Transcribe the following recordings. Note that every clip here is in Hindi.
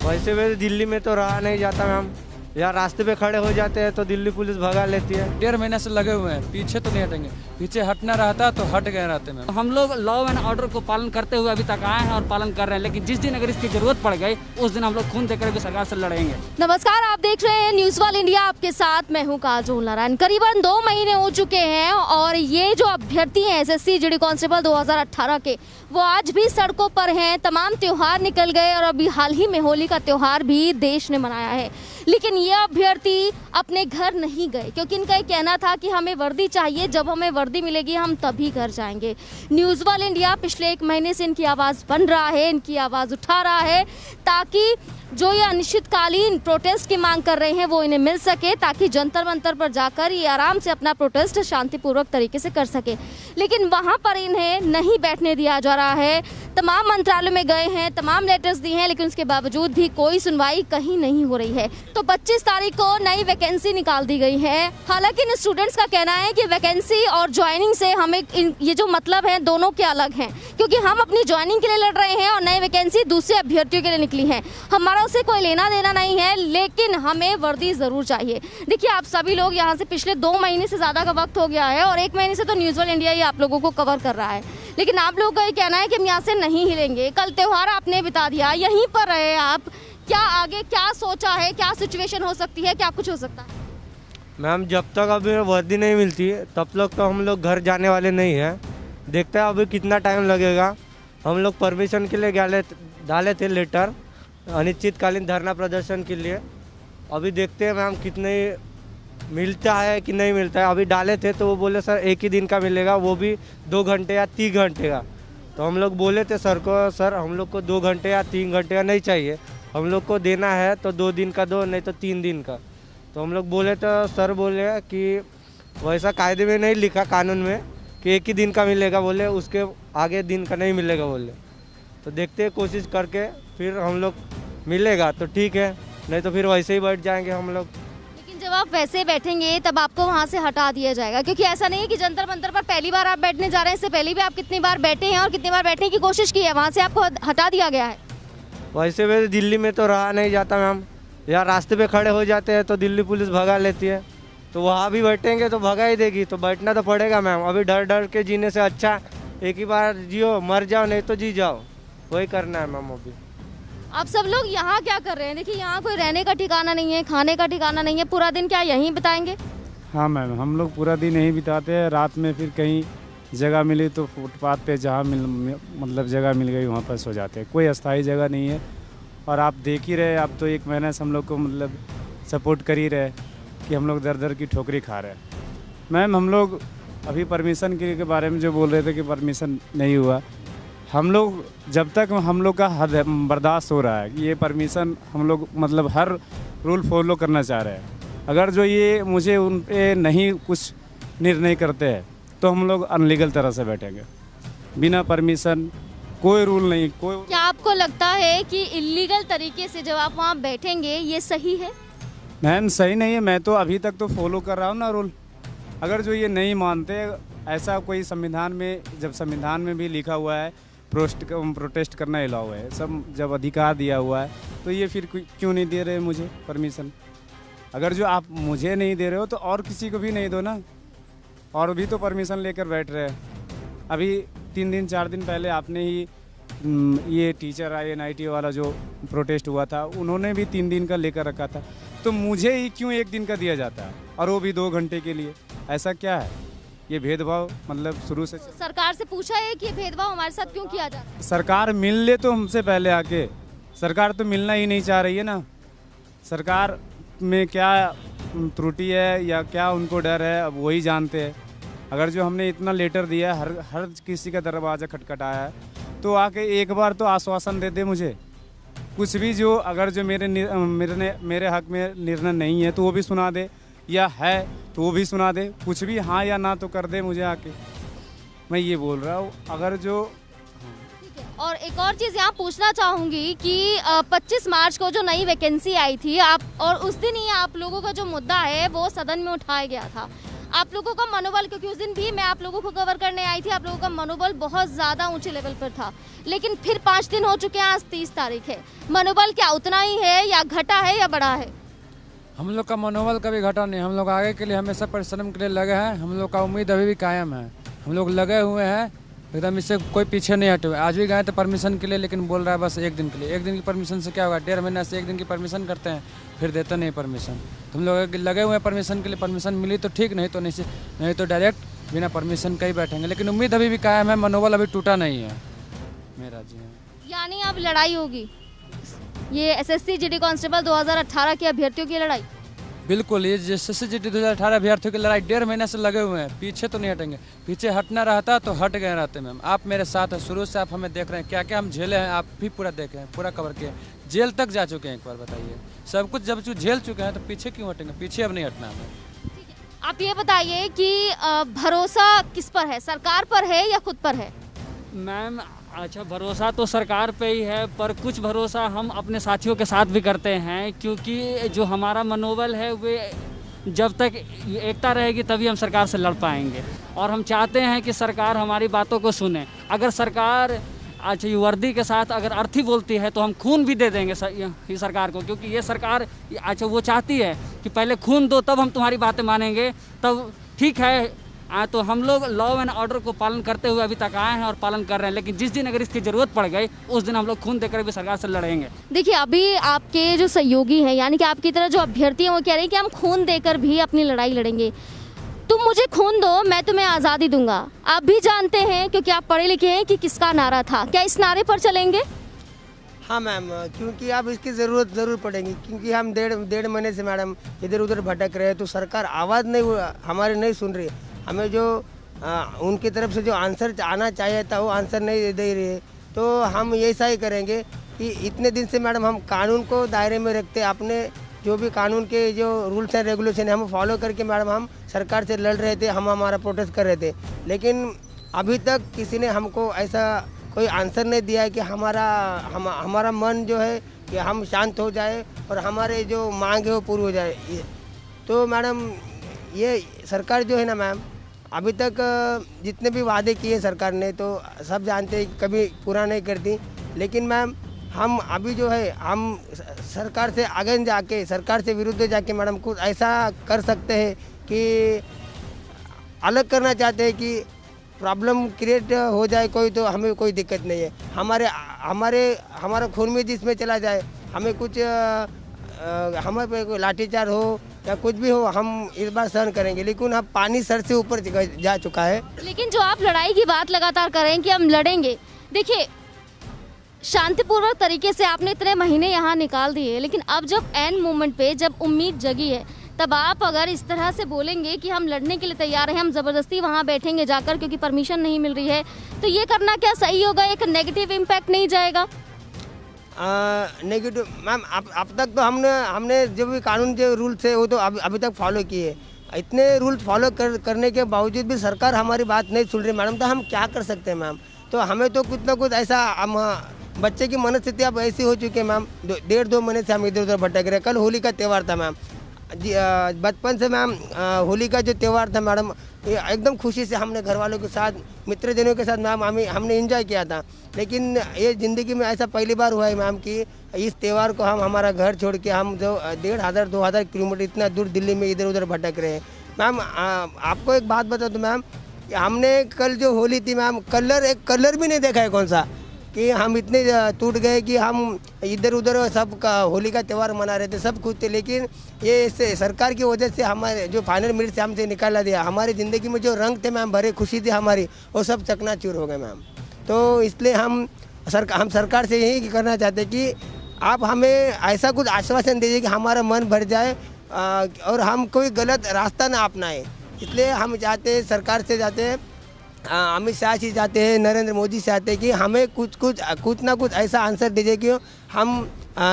वैसे वैसे दिल्ली में तो रहा नहीं जाता मैम, या रास्ते पे खड़े हो जाते हैं तो दिल्ली पुलिस भगा लेती है। 1.5 महीने से लगे हुए हैं, पीछे तो नहीं हटेंगे। पीछे हटना रहता तो हट गए रहते में। हम लोग लॉ एंड ऑर्डर को पालन करते हुए अभी तक आए हैं और पालन कर रहे हैं, लेकिन जिस दिन अगर इसकी जरूरत पड़ गई उस दिन हम लोग खून देकर भी सरकार से लड़ेंगे। नमस्कार, आप देख रहे हैं न्यूज़ वाल इंडिया, आपके साथ मैं हूं काजोल नारायण। करीबन 2 महीने हो चुके हैं और ये जो अभ्यर्थी हैं एसएससी जीडी कांस्टेबल 2018 के, वो आज भी सड़कों पर हैं। तमाम त्योहार निकल गए और अभी हाल ही में होली का त्योहार भी देश ने मनाया है, लेकिन ये अभ्यर्थी अपने घर नहीं गए क्योंकि इनका ये कहना था कि हमें वर्दी चाहिए, जब हमें वर्दी मिलेगी हम तभी घर जाएंगे। न्यूज़ वाल इंडिया पिछले 1 महीने से इनकी आवाज़ बन रहा है, इनकी आवाज़ उठा रहा है ताकि जो ये अनिश्चितकालीन प्रोटेस्ट की मांग कर रहे हैं वो इन्हें मिल सके, ताकि जंतर मंतर पर जाकर ये आराम से अपना प्रोटेस्ट शांतिपूर्वक तरीके से कर सके। लेकिन वहाँ पर इन्हें नहीं बैठने दिया जा रहा है। तमाम मंत्रालयों में गए हैं, तमाम लेटर्स दिए हैं, लेकिन उसके बावजूद भी कोई सुनवाई कहीं नहीं हो रही है। तो 25 तारीख को नई वैकेंसी निकाल दी गई है। हालांकि इन स्टूडेंट्स का कहना है कि वैकेंसी और ज्वाइनिंग से हमें ये जो मतलब है दोनों के अलग हैं, क्योंकि हम अपनी ज्वाइनिंग के लिए लड़ रहे हैं और नई वैकेंसी दूसरे अभ्यर्थियों के लिए निकली है। हमारा उससे कोई लेना देना नहीं है, लेकिन हमें वर्दी ज़रूर चाहिए। देखिए, आप सभी लोग यहाँ से पिछले 2 महीने से ज़्यादा का वक्त हो गया है और 1 महीने से तो न्यूज़ वाल इंडिया ही आप लोगों को कवर कर रहा है, लेकिन आप लोगों का ये कहना है कि हम यहाँ से नहीं हिलेंगे। कल त्योहार आपने बिता दिया, यहीं पर रहे आप, क्या आगे क्या सोचा है, क्या सिचुएशन हो सकती है, क्या कुछ हो सकता है? मैम, जब तक अभी वर्दी नहीं मिलती तब तक तो हम लोग घर जाने वाले नहीं हैं। देखते हैं अभी कितना टाइम लगेगा। हम लोग परमिशन के लिए डाले थे लेटर अनिश्चितकालीन धरना प्रदर्शन के लिए। अभी देखते हैं मैम कितने मिलता है कि नहीं मिलता है। अभी डाले थे तो वो बोले सर 1 ही दिन का मिलेगा, वो भी 2 घंटे या 3 घंटे का। तो हम लोग बोले थे सर को, सर हम लोग को 2 घंटे या 3 घंटे का नहीं चाहिए, हम लोग को देना है तो 2 दिन का दो, नहीं तो 3 दिन का। तो हम लोग बोले तो सर बोले कि वैसा कायदे में नहीं लिखा कानून में कि 1 ही दिन का मिलेगा, बोले उसके आगे दिन का नहीं मिलेगा बोले। तो देखते हैं, कोशिश करके फिर हम लोग मिलेगा तो ठीक है, नहीं तो फिर वैसे ही बैठ जाएंगे हम लोग। लेकिन जब आप वैसे बैठेंगे तब आपको वहाँ से हटा दिया जाएगा, क्योंकि ऐसा नहीं है कि जंतर मंतर पर पहली बार आप बैठने जा रहे हैं। इससे पहले भी आप कितनी बार बैठे हैं और कितनी बार बैठने की कोशिश की है, वहाँ से आपको हटा दिया गया है। वैसे वैसे दिल्ली में तो रहा नहीं जाता मैम, या रास्ते पे खड़े हो जाते हैं तो दिल्ली पुलिस भगा लेती है। तो वहाँ भी बैठेंगे तो भगा ही देगी, तो बैठना तो पड़ेगा मैम। अभी डर डर के जीने से अच्छा एक ही बार जियो, मर जाओ नहीं तो जी जाओ, वही करना है मैम। अभी आप सब लोग यहाँ क्या कर रहे हैं? देखिए, यहाँ कोई रहने का ठिकाना नहीं है, खाने का ठिकाना नहीं है, पूरा दिन क्या यहीं बिताएंगे? हाँ मैम, हम लोग पूरा दिन यहीं बिताते हैं। रात में फिर कहीं जगह मिली तो फुटपाथ पे जहाँ मतलब जगह मिल गई वहाँ पर सो जाते हैं। कोई अस्थायी जगह नहीं है। और आप देख ही रहे, अब तो 1 महीने से हम लोग को मतलब सपोर्ट कर ही रहे कि हम लोग दर दर की ठोकरी खा रहे हैं। मैम, हम लोग अभी परमिशन के बारे में जो बोल रहे थे कि परमिशन नहीं हुआ, हम लोग जब तक हम लोग का हद बर्दाश्त हो रहा है कि ये परमिशन हम लोग मतलब हर रूल फॉलो करना चाह रहे हैं। अगर जो ये मुझे उन पे नहीं कुछ निर्णय करते हैं तो हम लोग अनलीगल तरह से बैठेंगे, बिना परमिशन, कोई रूल नहीं। कोई क्या आपको लगता है कि इलीगल तरीके से जब आप वहाँ बैठेंगे ये सही है? मैम, सही नहीं है। मैं तो अभी तक तो फॉलो कर रहा हूँ ना रूल। अगर जो ये नहीं मानते, ऐसा कोई संविधान में, जब संविधान में भी लिखा हुआ है प्रोटेस्ट करना अलाउ है, सब जब अधिकार दिया हुआ है, तो ये फिर क्यों नहीं दे रहे मुझे परमिशन? अगर जो आप मुझे नहीं दे रहे हो तो और किसी को भी नहीं दो ना, और भी तो परमिशन लेकर बैठ रहे हैं। अभी 3 दिन 4 दिन पहले आपने ही ये टीचर INIT वाला जो प्रोटेस्ट हुआ था, उन्होंने भी 3 दिन का लेकर रखा था। तो मुझे ही क्यों 1 दिन का दिया जाता है, और वो भी 2 घंटे के लिए? ऐसा क्या है? ये भेदभाव मतलब शुरू से सरकार से पूछा है कि ये भेदभाव हमारे साथ क्यों किया जाता है? सरकार मिल ले तो हमसे पहले आके, सरकार तो मिलना ही नहीं चाह रही है ना। सरकार में क्या त्रुटि है या क्या उनको डर है, अब वही जानते हैं। अगर जो हमने इतना लेटर दिया है, हर किसी का दरवाज़ा खटखटाया है, तो आके एक बार तो आश्वासन दे दे मुझे कुछ भी। जो अगर जो मेरे हक में निर्णय नहीं है तो वो भी सुना दे, या है तो वो भी सुना दे। कुछ भी हाँ या ना तो कर दे मुझे आके, मैं ये बोल रहा हूँ। अगर जो और एक और चीज़ यहाँ पूछना चाहूँगी कि 25 मार्च को जो नई वैकेंसी आई थी, आप और उस दिन ही आप लोगों का जो मुद्दा है वो सदन में उठाया गया था। आप लोगों का मनोबल, क्योंकि उस दिन भी मैं आप लोगों को कवर करने आई थी, आप लोगों का मनोबल बहुत ज़्यादा ऊंचे लेवल पर था, लेकिन फिर 5 दिन हो चुके हैं, आज 30 तारीख है, मनोबल क्या उतना ही है या घटा है या बढ़ा है? हम लोग का मनोबल कभी घटा नहीं, हम लोग आगे के लिए हमेशा परिश्रम के लिए लगे हैं, हम लोग का उम्मीद अभी भी कायम है, हम लोग लगे हुए हैं एकदम, इससे कोई पीछे नहीं हटे हुए। आज भी गए थे परमिशन के लिए, लेकिन बोल रहा है बस 1 दिन के लिए। 1 दिन की परमिशन से क्या होगा? 1.5 महीना से 1 दिन की परमिशन करते हैं, फिर देते नहीं परमिशन। तुम लोग लगे हुए हैं परमिशन के लिए, परमिशन मिली तो ठीक, नहीं तो डायरेक्ट बिना परमिशन का ही बैठेंगे। लेकिन उम्मीद अभी भी कायम है, मनोबल अभी टूटा नहीं है मेरा। जी हाँ। यानी अब लड़ाई होगी, ये एसएससी जीडी कांस्टेबल 2018 के अभ्यर्थियों की लड़ाई? बिल्कुल, ये एसएससी जीडी 2018 अभ्यर्थियों की लड़ाई 1.5 महीने से लगे हुए हैं, पीछे तो नहीं हटेंगे। पीछे हटना रहता तो हट गए रहते मैम। आप मेरे साथ हैं, शुरू से आप हमें देख रहे हैं, क्या क्या हम झेले हैं, आप भी पूरा देखे हैं, पूरा कवर किए हैं, जेल तक जा चुके हैं। एक बार बताइए, सब कुछ जब झेल चुके हैं तो पीछे क्यों हटेंगे? पीछे अब नहीं हटना हमें। आप ये बताइए कि भरोसा किस पर है, सरकार पर है या खुद पर है? मैम अच्छा, भरोसा तो सरकार पे ही है, पर कुछ भरोसा हम अपने साथियों के साथ भी करते हैं, क्योंकि जो हमारा मनोबल है वे जब तक एकता रहेगी तभी हम सरकार से लड़ पाएंगे। और हम चाहते हैं कि सरकार हमारी बातों को सुने। अगर सरकार अच्छा ये वर्दी के साथ अगर अर्थी बोलती है तो हम खून भी दे देंगे सरकार को, क्योंकि ये सरकार अच्छा वो चाहती है कि पहले खून दो तब हम तुम्हारी बातें मानेंगे, तब ठीक है। तो हम लोग लॉ एंड ऑर्डर को पालन करते हुए अभी तक आए हैं और पालन कर रहे हैं, लेकिन जिस दिन अगर इसकी ज़रूरत पड़ गई उस दिन हम लोग खून देकर भी सरकार से लड़ेंगे। देखिए, अभी आपके जो सहयोगी हैं, यानी कि आपकी तरह जो अभ्यर्थी हैं, वो कह रहे हैं कि हम खून देकर भी अपनी लड़ाई लड़ेंगे। तुम मुझे खून दो, मैं तुम्हें आज़ादी दूंगा। आप भी जानते हैं, क्योंकि आप पढ़े लिखे हैं, कि किसका नारा था। क्या इस नारे पर चलेंगे? हाँ मैम, क्योंकि अब इसकी ज़रूरत ज़रूर पड़ेगी, क्योंकि हम डेढ़ महीने से मैडम इधर उधर भटक रहे हैं, तो सरकार आवाज़ हमारी नहीं सुन रही। हमें जो उनकी तरफ से जो आंसर आना चाहिए था वो आंसर नहीं दे रही है। तो हम ऐसा ही करेंगे कि इतने दिन से मैडम हम कानून को दायरे में रखते, अपने जो भी कानून के जो रूल्स एंड रेगुलेशन है हम फॉलो करके मैडम हम सरकार से लड़ रहे थे, हम हमारा प्रोटेस्ट कर रहे थे। लेकिन अभी तक किसी ने हमको ऐसा कोई आंसर नहीं दिया है कि हमारा मन जो है कि हम शांत हो जाए और हमारे जो मांग है वो पूरी हो जाए। तो मैडम ये सरकार जो है ना मैम, अभी तक जितने भी वादे किए सरकार ने तो सब जानते हैं कि कभी पूरा नहीं करती। लेकिन मैम हम अभी जो है हम सरकार से आगे जाके, सरकार से विरुद्ध जाके मैडम कुछ ऐसा कर सकते हैं कि अलग करना चाहते हैं कि प्रॉब्लम क्रिएट हो जाए कोई, तो हमें कोई दिक्कत नहीं है। हमारा खून में जिसमें चला जाए, हमें कुछ हमें पे कोई लाठीचार्ज हो या कुछ भी हो, हम इस बार सहन करेंगे। लेकिन अब पानी सर से ऊपर जा चुका है। लेकिन जो आप लड़ाई की बात लगातार कर रहे हैं कि हम लड़ेंगे, देखिए शांतिपूर्वक तरीके से आपने इतने महीने यहाँ निकाल दिए, लेकिन अब जब एंड मोमेंट पे जब उम्मीद जगी है, तब आप अगर इस तरह से बोलेंगे कि हम लड़ने के लिए तैयार हैं, हम ज़बरदस्ती वहाँ बैठेंगे जाकर क्योंकि परमिशन नहीं मिल रही है, तो ये करना क्या सही होगा? एक नेगेटिव इम्पैक्ट नहीं जाएगा? नेगेटिव मैम, अब तक तो हमने जो भी कानून जो रूल्स है वो तो अभी तक फॉलो किए। इतने रूल्स फॉलो करने के बावजूद भी सरकार हमारी बात नहीं सुन रही मैडम, तो हम क्या कर सकते हैं मैम? तो हमें तो कुछ ना कुछ ऐसा, हम बच्चे की मनस्थिति अब ऐसी हो चुकी है मैम, 1.5-2 महीने से हम इधर उधर भटक रहे। कल होली का त्यौहार था मैम, बचपन से मैम होली का जो त्यौहार था मैडम, ये एकदम खुशी से हमने घर वालों के साथ, मित्रजनों के साथ मैम हमने एंजॉय किया था। लेकिन ये ज़िंदगी में ऐसा पहली बार हुआ है मैम कि इस त्यौहार को हम हमारा घर छोड़ के हम जो 1,500-2,000 किलोमीटर इतना दूर दिल्ली में इधर उधर भटक रहे हैं मैम। आपको एक बात बता दूँ मैम, हमने कल जो होली थी मैम, एक कलर भी नहीं देखा है कौन सा, कि हम इतने टूट गए कि हम इधर उधर सब का होली का त्यौहार मना रहे थे, सब खुद थे। लेकिन ये सरकार की वजह से हमारे जो फाइनल मिनट से हमसे निकाला दिया, हमारी ज़िंदगी में जो रंग थे मैम, भरे खुशी थी हमारी, वो सब चकनाचूर हो गए मैम। तो इसलिए हम सरकार से यही करना चाहते हैं कि आप हमें ऐसा कुछ आश्वासन दीजिए कि हमारा मन भर जाए और हम कोई गलत रास्ता ना अपनाएं। इसलिए हम चाहते हैं, सरकार से जाते हैं, अमित शाह जी चाहते हैं, नरेंद्र मोदी से चाहते हैं कि हमें कुछ ना कुछ ऐसा आंसर दीजिए कि हम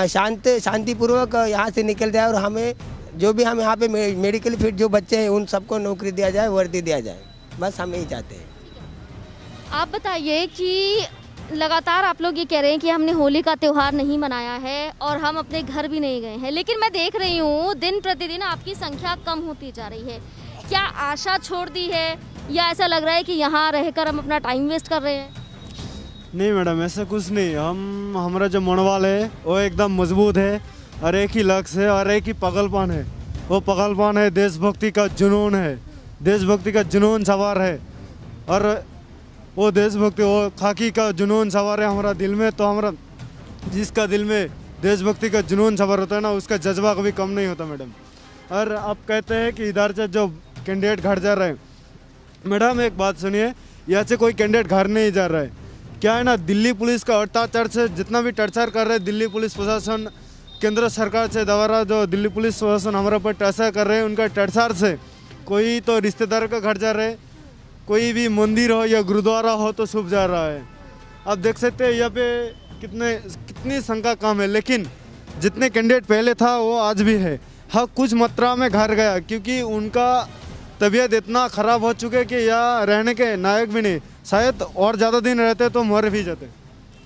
शांतिपूर्वक यहाँ से निकल जाए और हमें जो भी हम यहाँ पे मेडिकल फिट जो बच्चे हैं उन सबको नौकरी दिया जाए, वर्दी दिया जाए, बस हम यही चाहते हैं। आप बताइए कि लगातार आप लोग ये कह रहे हैं कि हमने होली का त्यौहार नहीं मनाया है और हम अपने घर भी नहीं गए हैं, लेकिन मैं देख रही हूँ दिन प्रतिदिन आपकी संख्या कम होती जा रही है। क्या आशा छोड़ दी है या ऐसा लग रहा है कि यहाँ रहकर हम अपना टाइम वेस्ट कर रहे हैं? नहीं मैडम, ऐसा कुछ नहीं। हमारा जो मनोबल है वो एकदम मजबूत है और एक ही लक्ष्य है और एक ही पागलपन है। वो पागलपन है, देशभक्ति का जुनून है, देशभक्ति का जुनून सवार है। और वो देशभक्ति, वो खाकी का जुनून सवार है हमारा दिल में। तो हमारा जिसका दिल में देशभक्ति का जुनून सवार होता है ना, उसका जज्बा कभी कम नहीं होता मैडम। और आप कहते हैं कि इधर से जो कैंडिडेट घर जा रहे हैं, मैडम एक बात सुनिए, यहाँ से कोई कैंडिडेट घर नहीं जा रहा है। क्या है ना, दिल्ली पुलिस का अत्याचार से जितना भी टर्चर कर रहे हैं दिल्ली पुलिस प्रशासन, केंद्र सरकार से द्वारा जो दिल्ली पुलिस प्रशासन हमारे ऊपर टर्चर कर रहे हैं, उनका टर्चर से कोई तो रिश्तेदार का घर जा रहे हैं, कोई भी मंदिर हो या गुरुद्वारा हो तो शुभ जा रहा है। आप देख सकते हैं यहाँ पे कितनी संख्या कम है, लेकिन जितने कैंडिडेट पहले था वो आज भी है। हाँ, कुछ मात्रा में घर गया क्योंकि उनका तबीयत इतना ख़राब हो चुके कि यहाँ रहने के नायक भी नहीं, शायद और ज़्यादा दिन रहते तो मर भी जाते,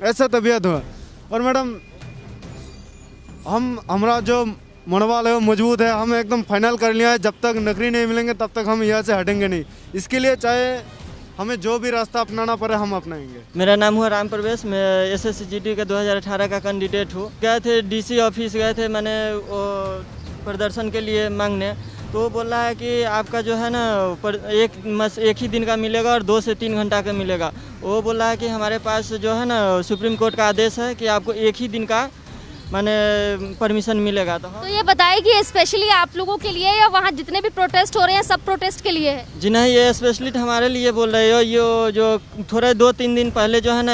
ऐसा तबीयत हुआ। और मैडम हमारा जो मनोबल है वो मजबूत है। हम एकदम फाइनल कर लिया है, जब तक नौकरी नहीं मिलेंगे तब तक हम यहाँ से हटेंगे नहीं। इसके लिए चाहे हमें जो भी रास्ता अपनाना पड़े हम अपनाएंगे। मेरा नाम हुआ राम प्रवेश, मैं SSCGT का 2018 का कैंडिडेट हूँ। गए थे DC ऑफिस गए थे, मैंने वो प्रदर्शन के लिए मांगने, तो वो बोल रहा है कि आपका जो है ना एक ही दिन का मिलेगा और 2 से 3 घंटा का मिलेगा। वो बोल रहा है कि हमारे पास जो है ना सुप्रीम कोर्ट का आदेश है कि आपको एक ही दिन का माने परमिशन मिलेगा। तो ये बताइए कि स्पेशली आप लोगों के लिए या वहाँ जितने भी प्रोटेस्ट हो रहे हैं सब प्रोटेस्ट के लिए है? जी नहीं, ये स्पेशली हमारे लिए बोल रहे हो। ये जो थोड़े 2-3 दिन पहले जो है ना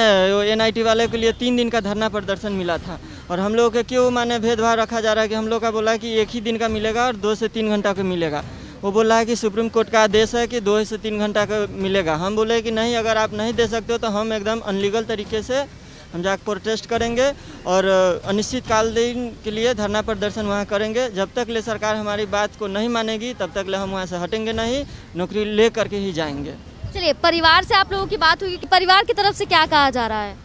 NIT वाले के लिए 3 दिन का धरना प्रदर्शन मिला था, और हम लोगों के क्यों माने भेदभाव रखा जा रहा है कि हम लोग का बोला कि एक ही दिन का मिलेगा और 2 से 3 घंटा का मिलेगा। वो बोल रहा है कि सुप्रीम कोर्ट का आदेश है कि 2 से 3 घंटा का मिलेगा। हम बोले कि नहीं, अगर आप नहीं दे सकते हो तो हम एकदम अनलीगल तरीके से हम जाकर प्रोटेस्ट करेंगे और अनिश्चित काल दिन के लिए धरना प्रदर्शन वहाँ करेंगे। जब तक ले सरकार हमारी बात को नहीं मानेगी तब तक ले हम वहाँ से हटेंगे नहीं, नौकरी ले करके ही जाएंगे। चलिए, परिवार से आप लोगों की बात हुई कि परिवार की तरफ से क्या कहा जा रहा है?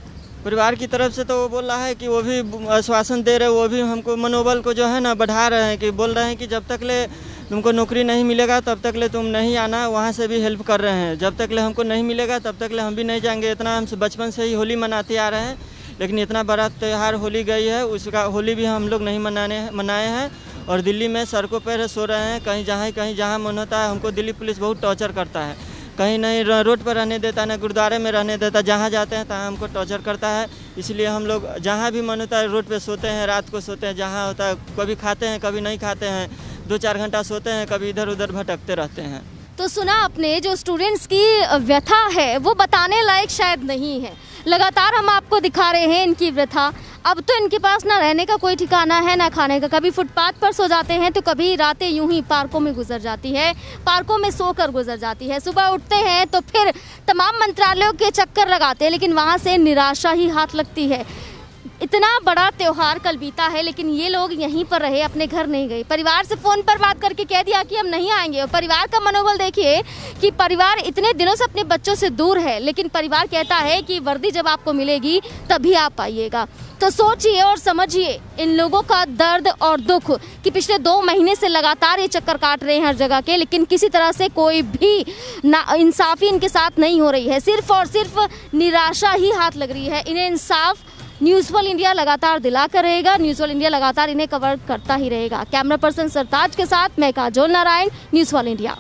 परिवार की तरफ से तो वो बोल रहा है कि वो भी आश्वासन दे रहे, वो भी हमको मनोबल को जो है ना बढ़ा रहे हैं, कि बोल रहे हैं कि जब तक ले तुमको नौकरी नहीं मिलेगा तब तक ले तुम नहीं आना। वहाँ से भी हेल्प कर रहे हैं, जब तक ले हमको नहीं मिलेगा तब तक ले हम भी नहीं जाएंगे। इतना हम बचपन से ही होली मनाते आ रहे हैं, लेकिन इतना बड़ा त्यौहार होली गई है, उसका होली भी हम लोग नहीं मनाए हैं। और दिल्ली में सड़कों पर सो रहे हैं, कहीं जहाँ मन होता है। हमको दिल्ली पुलिस बहुत टॉर्चर करता है, कहीं नहीं रोड पर रहने देता, ना गुरुद्वारे में रहने देता। जहाँ जाते हैं तहाँ हमको टॉर्चर करता है। इसलिए हम लोग जहाँ भी मन होता है रोड पे सोते हैं, रात को सोते हैं, जहाँ होता है कभी खाते हैं कभी नहीं खाते हैं, 2-4 घंटा सोते हैं, कभी इधर उधर भटकते रहते हैं। तो सुना अपने जो स्टूडेंट्स की व्यथा है वो बताने लायक शायद नहीं है। लगातार हम आपको दिखा रहे हैं इनकी व्यथा। अब तो इनके पास ना रहने का कोई ठिकाना है ना खाने का। कभी फुटपाथ पर सो जाते हैं तो कभी रातें यूं ही पार्कों में गुजर जाती है, पार्कों में सोकर गुजर जाती है। सुबह उठते हैं तो फिर तमाम मंत्रालयों के चक्कर लगाते हैं, लेकिन वहाँ से निराशा ही हाथ लगती है। इतना बड़ा त्योहार कल बीता है लेकिन ये लोग यहीं पर रहे, अपने घर नहीं गए। परिवार से फ़ोन पर बात करके कह दिया कि हम नहीं आएंगे। और परिवार का मनोबल देखिए कि परिवार इतने दिनों से अपने बच्चों से दूर है, लेकिन परिवार कहता है कि वर्दी जब आपको मिलेगी तभी आप आइएगा। तो सोचिए और समझिए इन लोगों का दर्द और दुख कि पिछले 2 महीने से लगातार ये चक्कर काट रहे हैं हर जगह के, लेकिन किसी तरह से कोई भी ना इंसाफ़ी इनके साथ नहीं हो रही है। सिर्फ और सिर्फ निराशा ही हाथ लग रही है। इन्हें इंसाफ न्यूज़ वर्ल्ड इंडिया लगातार दिलाकर रहेगा। न्यूज़ वर्ल्ड इंडिया लगातार इन्हें कवर करता ही रहेगा। कैमरा पर्सन सरताज के साथ मैं Kajol Narayan, news world India.